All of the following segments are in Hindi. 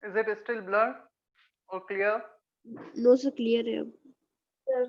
Is it still blurred or clear? No sir, clear है अब. Sir.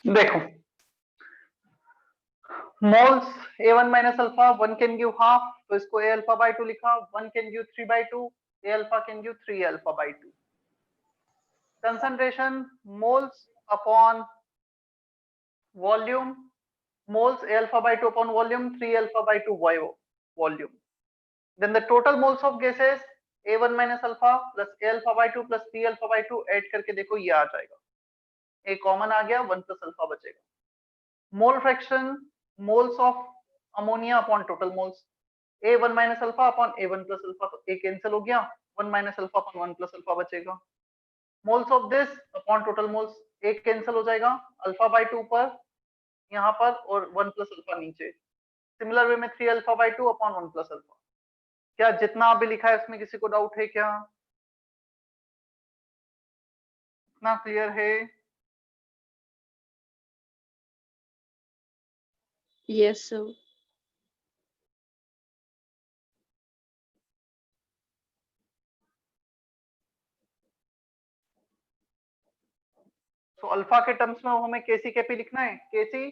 देखो, moles A1 minus alpha 1 can give half, तो इसको A अल्फा बाय 2 लिखा, 1 can give 3 by 2, A alpha can give 3 alpha by 2. Concentration moles upon volume, moles A alpha by 2 upon volume, 3 alpha by 2 volume. Then the total moles of gases A1 minus alpha plus A alpha by 2 plus B alpha by 2 add करके देखो ये आ जाएगा, A कॉमन आ गया, 1 plus alpha बचेगा. Mole fraction moles of ammonia upon total moles, A1 minus alpha upon A1 plus alpha, तो A कैंसिल हो गया, 1 minus alpha upon 1 plus alpha बचेगा. Moles of this upon total moles, एक कैंसिल हो जाएगा, अल्फा बाय 2 पर यहाँ पर और 1 प्लस अल्फा नीचे. सिमिलर वे में 3 alpha by 2 upon 1 plus alpha. क्या जितना अभी लिखा है उसमें किसी को डाउट है क्या? इतना क्लियर है? Yes sir. तो अल्फा के टर्म्स में हमें केसी केपी लिखना है. केसी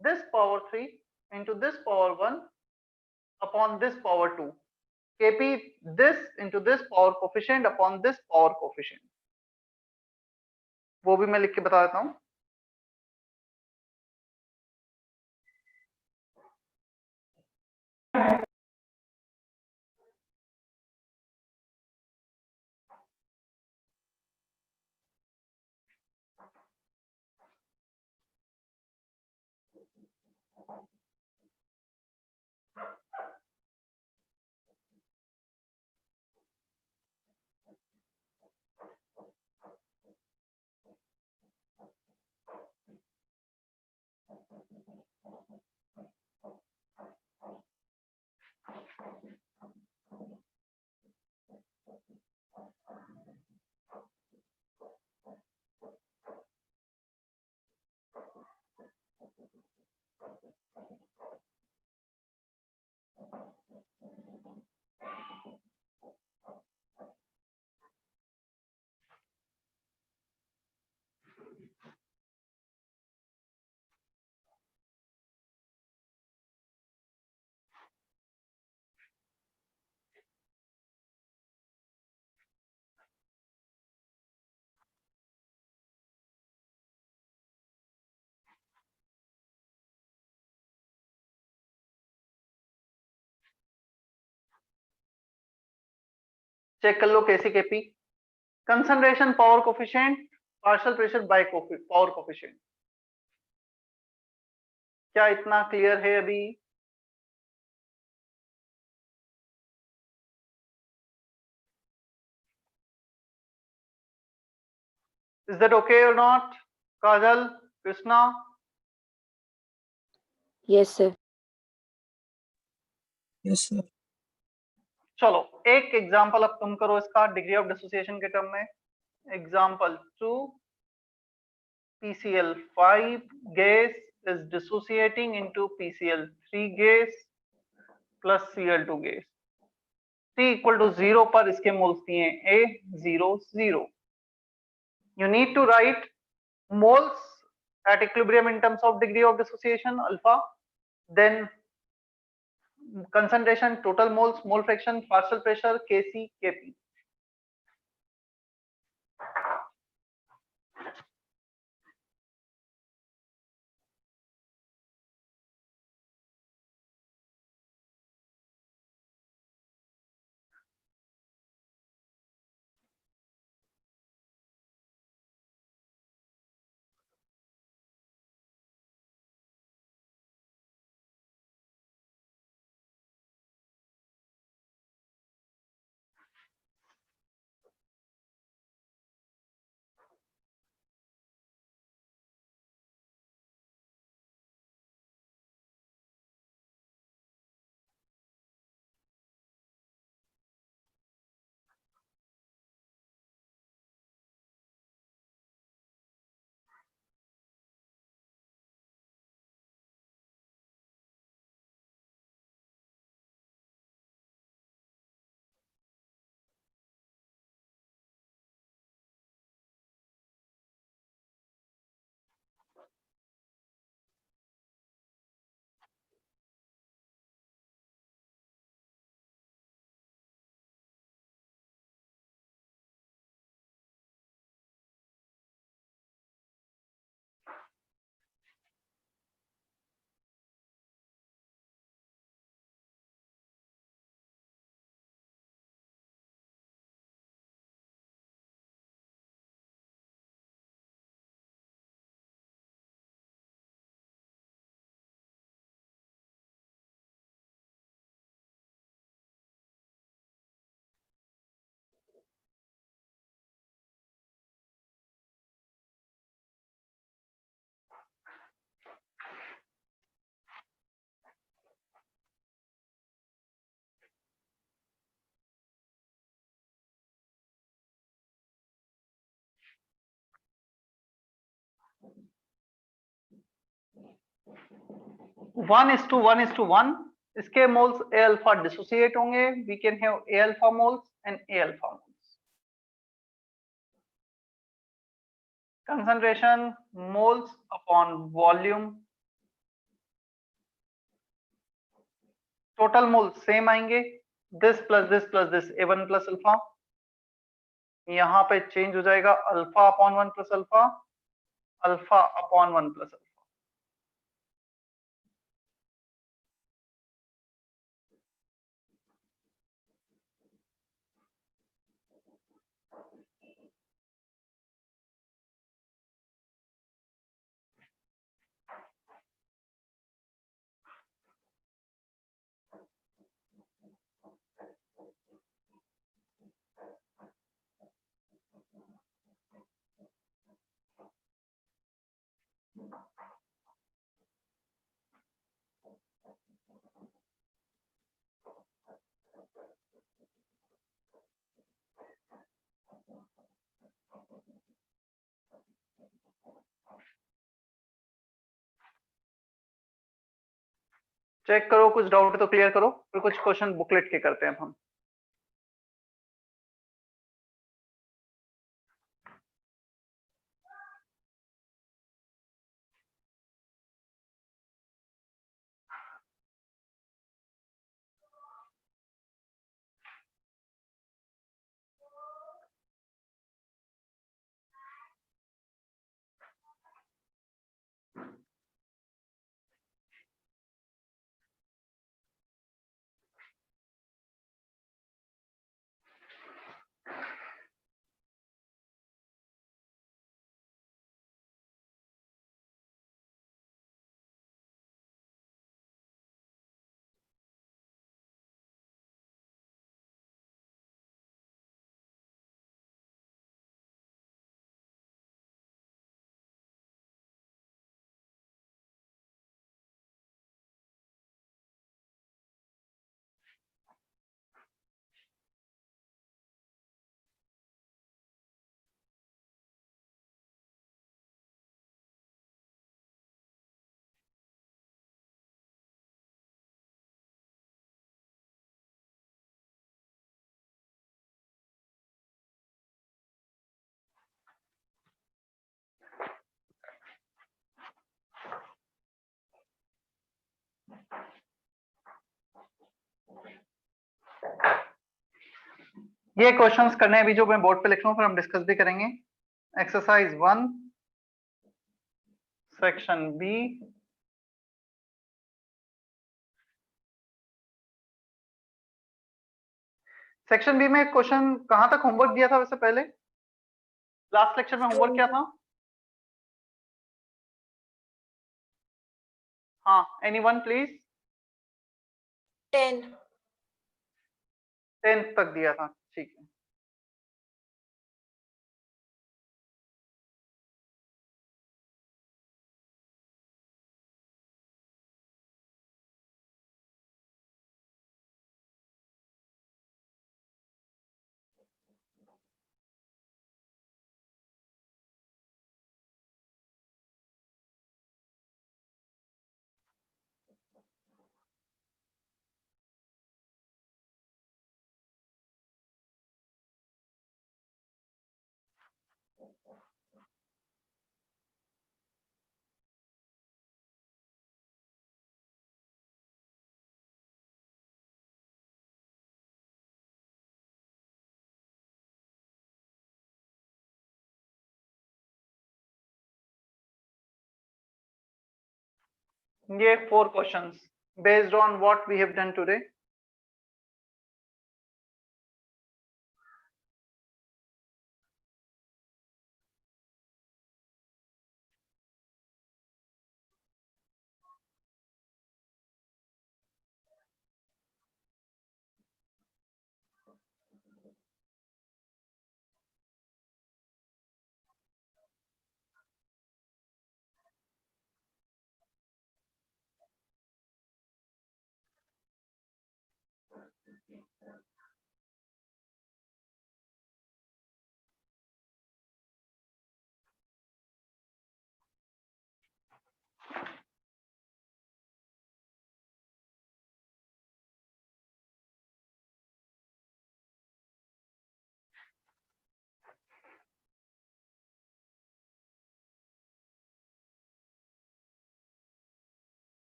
this power 3 into this power 1 upon this power 2, kp this into this power coefficient upon this power coefficient. वो भी मैं लिख के बता देता हूं. चेक कर लो K C K P. Concentration power coefficient, partial pressure by power coefficient. क्या इतना क्लियर है अभी? Is that okay or not? Kajal, Krishna? Yes sir. Yes sir. चलो एक एग्जांपल अब तुम करो इसका डिग्री ऑफ डिसोसिएशन के टर्म में. Example 2, PCl5 gas is dissociating into PCl3 gas plus Cl2 gas. T equal to 0 पर इसके मोल्स दिए A 0 0. You need to write moles at equilibrium in terms of degree of dissociation alpha, then concentration, total moles, mole fraction, partial pressure, Kc, Kp. One is to one इसके मोल्स ए अल्फा डिसोसिएट होंगे. We can have a alpha moles and a alpha moles. Concentration moles upon volume, total moles same आएंगे. This plus this plus this A1 plus alpha. यहां पे चेंज हो जाएगा alpha upon 1 plus alpha, alpha upon 1 plus alpha. Check करो, कुछ डाउट है तो क्लियर करो, फिर कुछ क्वेश्चन बुकलेट के करते हैं हम. ये क्वेश्चंस करने हैं अभी जो मैं बोर्ड पे लिख रहा हूँ, फिर हम डिस्कस भी करेंगे। Exercise 1 section B. Section B में क्वेश्चन कहाँ तक होमवर्क दिया था वैसे पहले? लास्ट लेक्चर में होमवर्क क्या था? हाँ, एनीवन प्लीज? 10। 10th तक दिया था, ठीक है। ये 4 questions based on what we have done today.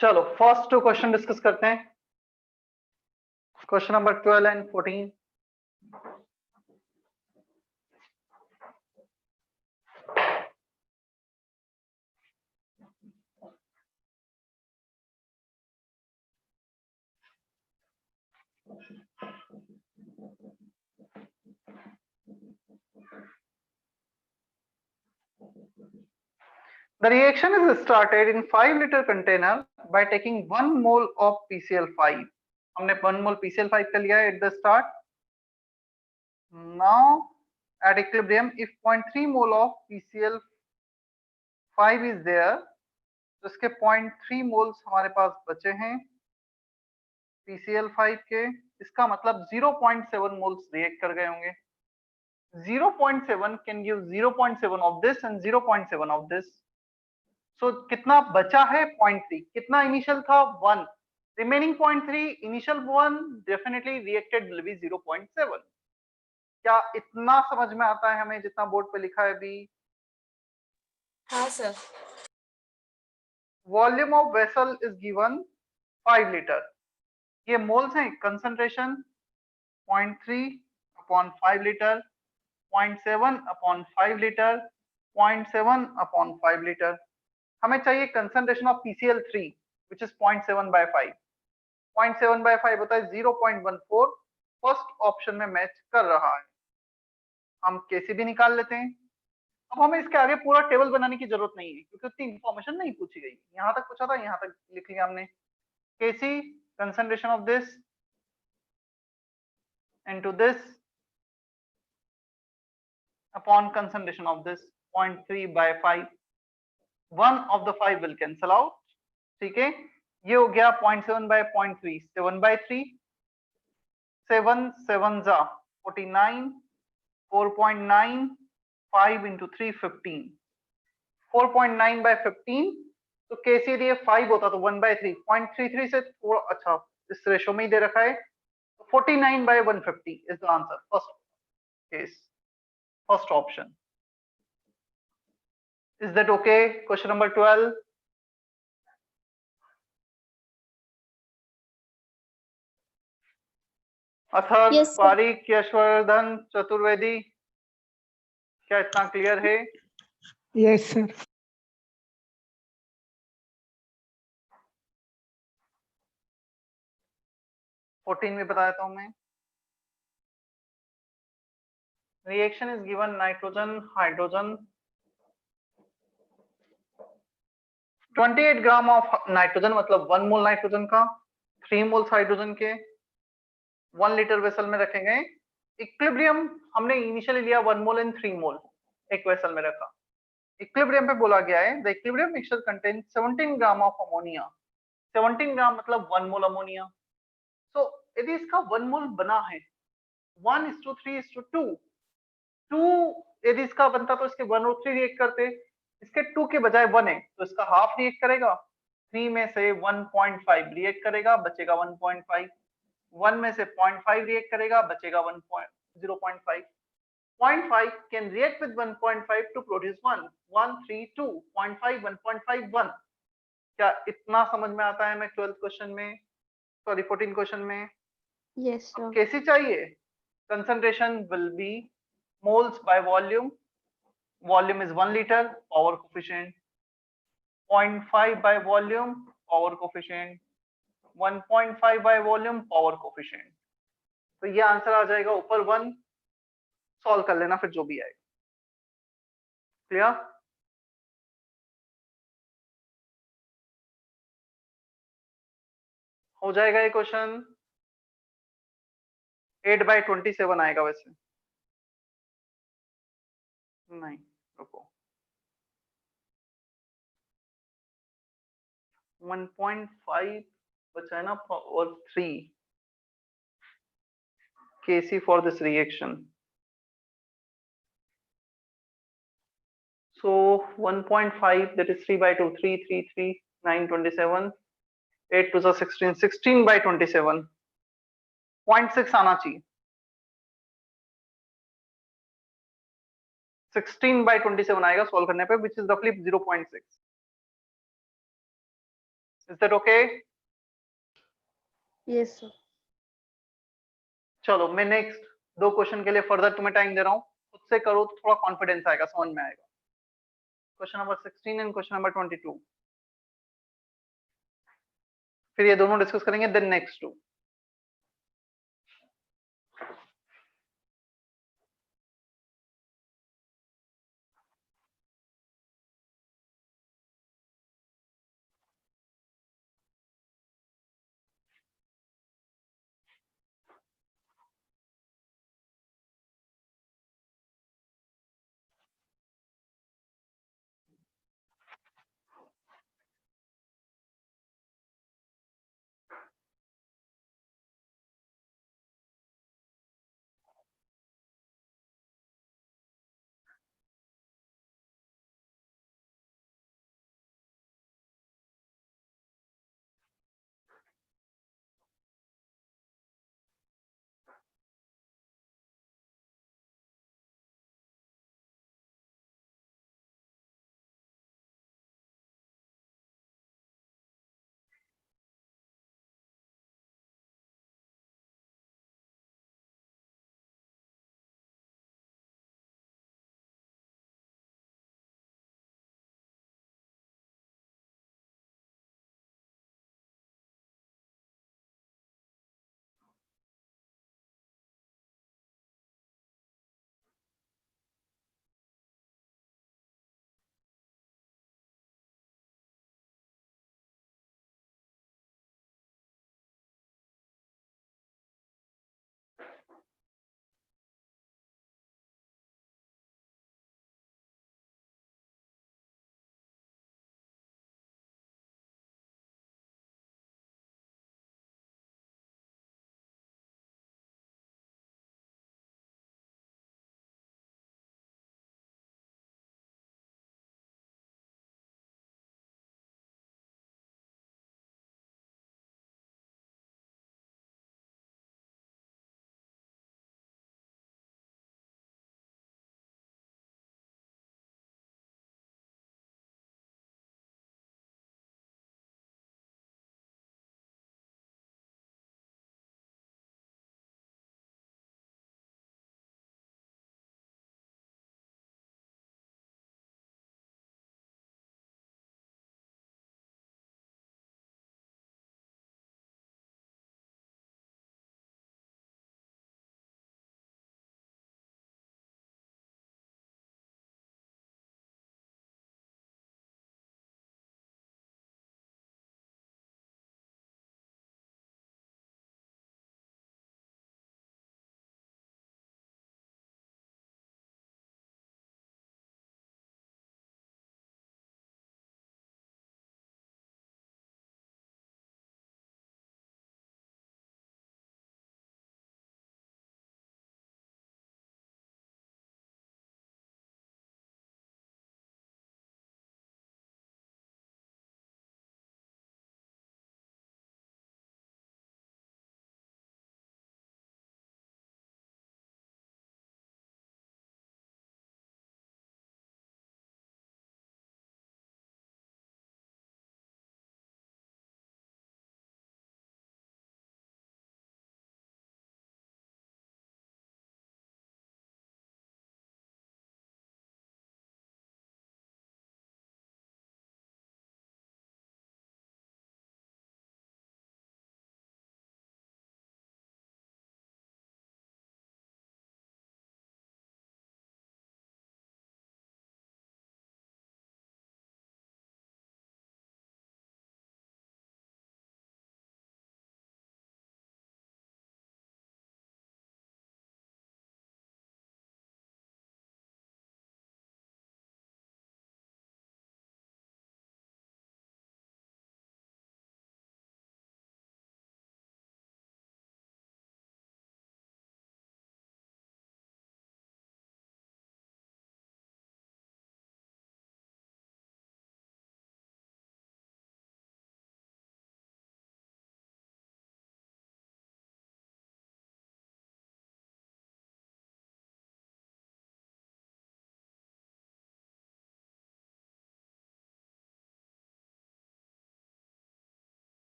चलो फर्स्ट टू क्वेश्चन डिस्कस करते हैं, question number 12 and 14। The reaction is started in 5-liter container by taking 1 mole of PCl5. हमने 1 mole PCl5 का लिया है at the start. Now at equilibrium, if 0.3 mole of PCl5 is there, तो इसके 0.3 moles हमारे पास बचे हैं PCl5 के, इसका मतलब 0.7 moles रिएक्ट कर गए होंगे। 0.7 can give 0.7 of this and 0.7 of this. So कितना बचा है 0.3, कितना इनिशियल था 1, remaining 0.3, initial 1, definitely reacted will be 0.7। क्या इतना समझ में आता है हमें जितना बोर्ड पे लिखा है अभी? हाँ sir. Volume of vessel is given 5 litre, ये मोल्स हैं, concentration 0.3 upon 5 litre, 0.7 upon 5 litre, 0.7 upon 5 litre. हमें चाहिए concentration of PCl3 which is 0.7 by 5। 0.7 by 5 होता है 0.14, फर्स्ट ऑप्शन में मैच कर रहा है। हम केसी भी निकाल लेते हैं। अब हमें इसके आगे पूरा टेबल बनाने की जरूरत नहीं है क्योंकि उतनी इंफॉर्मेशन नहीं पूछी गई, यहाँ तक पूछा था, यहाँ तक लिख लिया हमने। K C concentration of this into this upon concentration of this 0.3 by 5, one of the 5 will cancel out। ठीक है, ये हो गया 0.7 by 0.3, 7 by 3, 7 7 जा 49, 4.9, 5 into 3 15, 4.9 by 15, तो केसी लिए 5 होता तो 1 by 3, 0.33 से थोड़ा अच्छा इस रेशो में ही दे रखा है, 49 by 150 is the answer, first case, first option। Is that okay? Question number 12। Atharva, Yes, sir. Pareek, Yashvardhan, Chaturvedi, क्या इतना क्लियर है? Yes sir. 14 में बता देता हूं मैं। Reaction is given nitrogen hydrogen, 28 gram of nitrogen मतलब 1 मोल नाइट्रोजन का, 3 मोल्स हाइड्रोजन के 1 लीटर वेसल में रखे गए। इक्विलिब्रियम हमने इनिशियली लिया 1 मोल एंड 3 मोल, एक वेसल में रखा। इक्विलिब्रियम पे बोला गया है the equilibrium mixture contain 17 gram of ammonia, 17 ग्राम मतलब 1 मोल अमोनिया। तो यदि इसका 1 मोल बना है 1:3:2, 2 यदि इसका बनता तो इसके 1 और 3 रिएक्ट करते, इसके 2 के बजाय 1 है तो इसका हाफ रिएक्ट करेगा, 3 में से 1.5 रिएक्ट करेगा, बचेगा 1.5, 1 में से 0.5 रिएक्ट करेगा, बचेगा 0.5, 0.5 can react with 1.5 to produce 1, 1 3 2, 0.5 1.5 1। क्या इतना समझ में आता है हमें 12th क्वेश्चन में, सॉरी 14 क्वेश्चन में? Yes, अब sir. कैसे चाहिए? Concentration will be moles by volume, volume is 1 liter, power coefficient 0.5 by volume, power coefficient 1.5 by volume, power coefficient। तो ये आंसर आ जाएगा ऊपर 1, सॉल्व कर लेना फिर जो भी आएगा। क्लियर? हो जाएगा ये क्वेश्चन। 8/27 आएगा वैसे, नहीं रुको, 1.5 बचा है ना और 3 Kc for this reaction। So 1.5 that is 3/2, 3 3 3 9 27, 8 2 16, 16/27, 0.6 आना चाहिए, 16/27 आएगा सॉल्व करने पे, which is roughly 0.6। Is that okay? Yes, sir. चलो मैं नेक्स्ट 2 क्वेश्चन के लिए फर्दर तुम्हें टाइम दे रहा हूँ, खुद से करो तो थोड़ा कॉन्फिडेंस आएगा, समझ में आएगा। Question number 16 and question number 22, फिर ये दोनों डिस्कस करेंगे, देन नेक्स्ट 2।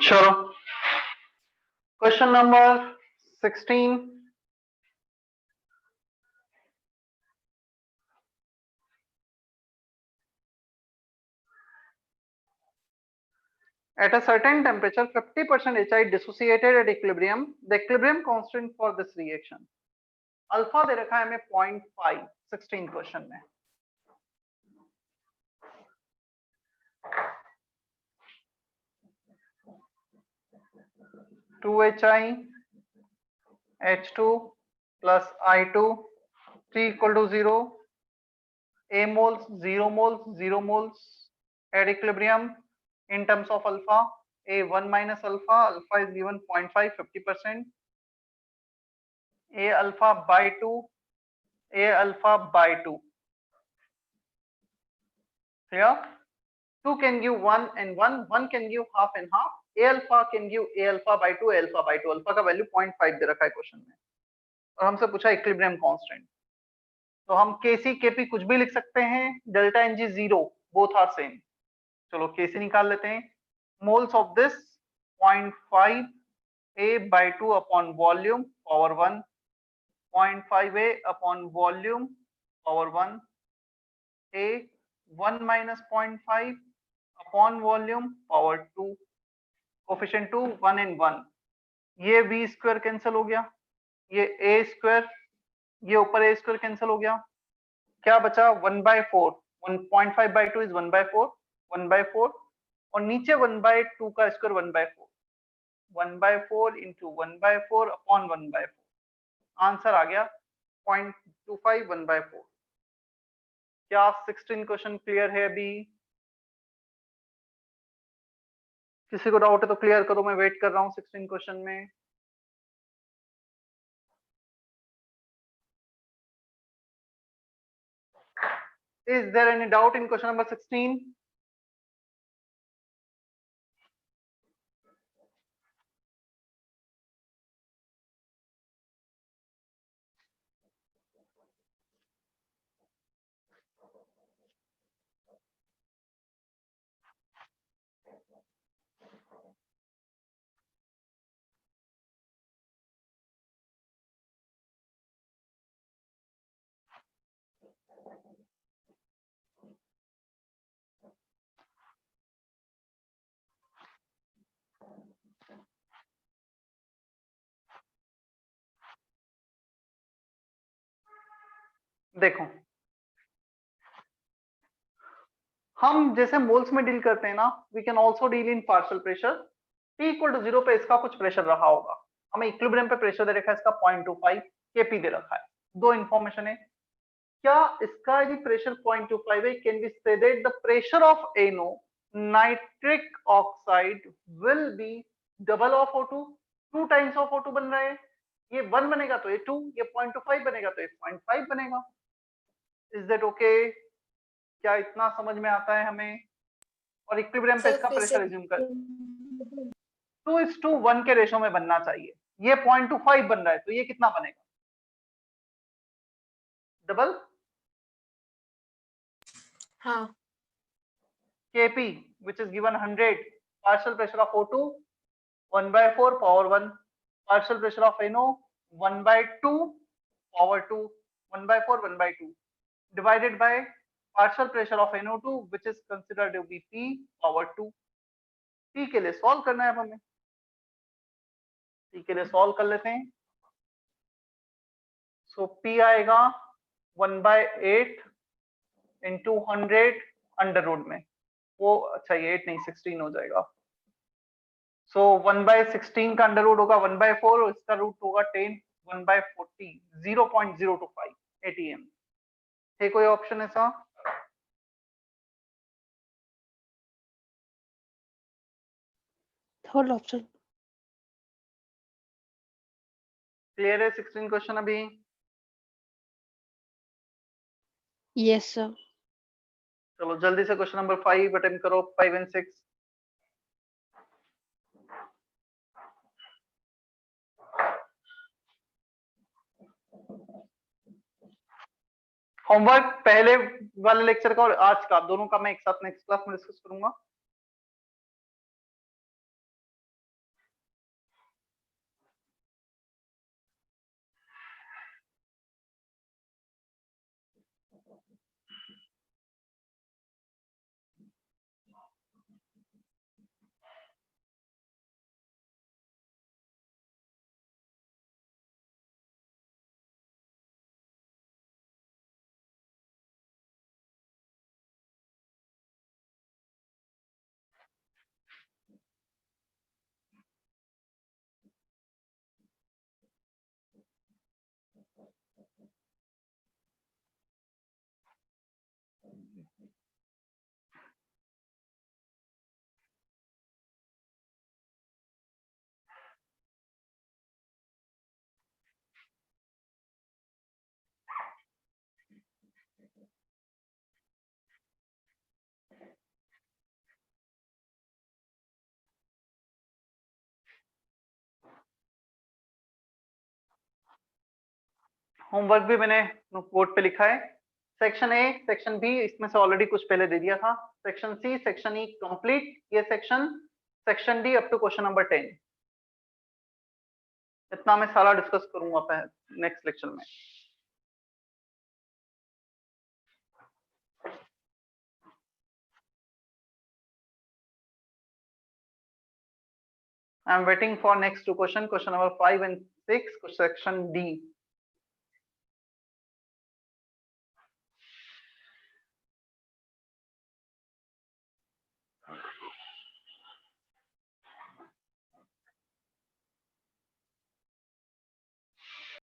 चलो question number 16. At a certain temperature, 50% HI dissociated at equilibrium. The equilibrium constant for this reaction. Alpha दे रखा है हमें 0.5 16 क्वेश्चन में. Two HI H2 plus I2 T equal to 0. A moles, 0 moles, 0 moles at equilibrium in terms of alpha. A 1 minus alpha, alpha is given 0.5 50%. A alpha by 2, A alpha by 2. Clear? 2 can give 1 and 1, 1 can give half and half. A alpha can give A alpha by 2, A alpha by 2. Alpha का वैल्यू 0.5 दे रखा है क्वेश्चन में और हमसे पूछा इक्विलिब्रियम कांस्टेंट. तो हम Kc Kp कुछ भी लिख सकते हैं. Delta Ng 0, both are same. चलो Kc निकाल लेते हैं. Moles of this 0.5 A by 2 upon volume power 1, 0.5 A upon volume power 1. A 1 minus 0.5 upon volume power 2. Coefficient 2 1 and 1. ये v स्क्वायर कैंसिल हो गया. ये a स्क्वायर, ये ऊपर a स्क्वायर कैंसिल हो गया. क्या बचा 1/4. 1.5 by 2 is 1/4. 1/4 और नीचे 1/2 का स्क्वायर 1/4. 1/4 into 1/4 upon 1/4. आंसर आ गया 0.25 1/4. क्या 16 क्वेश्चन क्लियर है अभी? किसी को डाउट है तो क्लियर करो, मैं वेट कर रहा हूँ 16 क्वेश्चन में. Is there any doubt in question number 16? देखो हम जैसे मोल्स में डील करते हैं ना, we can also deal in partial pressure. T equal to 0 पे इसका कुछ प्रेशर रहा होगा. हमें इक्विलिब्रियम पे प्रेशर दे रखा है इसका 0.25 Kp दे रखा है. दो इंफॉर्मेशन है. क्या इसका यदि प्रेशर 0.25 है, can we say that the pressure of NO nitric oxide will be double of O2. 2 times of O2 बन रहा है. ये 1 बनेगा तो ये 2, ये 0.25 बनेगा तो ये 0.5 बनेगा. Is that okay? क्या इतना समझ में आता है हमें? और इक्विलिब्रियम पे सर इसका फिर प्रेशर से रिज्यूम कर 2:1 के रेशो में बनना चाहिए. ये 0.25 बन रहा है तो ये कितना बनेगा? डबल. हाँ Kp which is given 100, partial pressure of O2 1/4 power 1, partial pressure of NO 1/2 power 2, 1/4 1/2 divided by partial pressure of NO2 which is considered to be P power 2. P के लिए सॉल्व करना है हमें. P के लिए सॉल्व कर लेते हैं. सो P आएगा 1/8 into 100 अंडर रूट में. वो अच्छा ये 8 नहीं 16 हो जाएगा. सो 1/16 का अंडर रूट होगा 1/4 और इसका रूट होगा 10. 1/40 0.025 ATM. है कोई ऑप्शन ऐसा? Third option. क्लियर है 16 क्वेश्चन अभी? Yes sir. चलो जल्दी से क्वेश्चन नंबर 5 अटेम्प्ट करो. 5 and 6. होमवर्क पहले वाले लेक्चर का और आज का दोनों का मैं एक साथ नेक्स्ट क्लास में डिस्कस करूंगा. होमवर्क भी मैंने बोर्ड पे लिखा है। सेक्शन ए, सेक्शन बी, इसमें से ऑलरेडी कुछ पहले दे दिया था। Section C, section E complete ये section. Section D up to question number 10। इतना मैं सारा डिस्कस करूंगा नेक्स्ट लेक्चर में। I am waiting for next two question number 5 and 6, section D.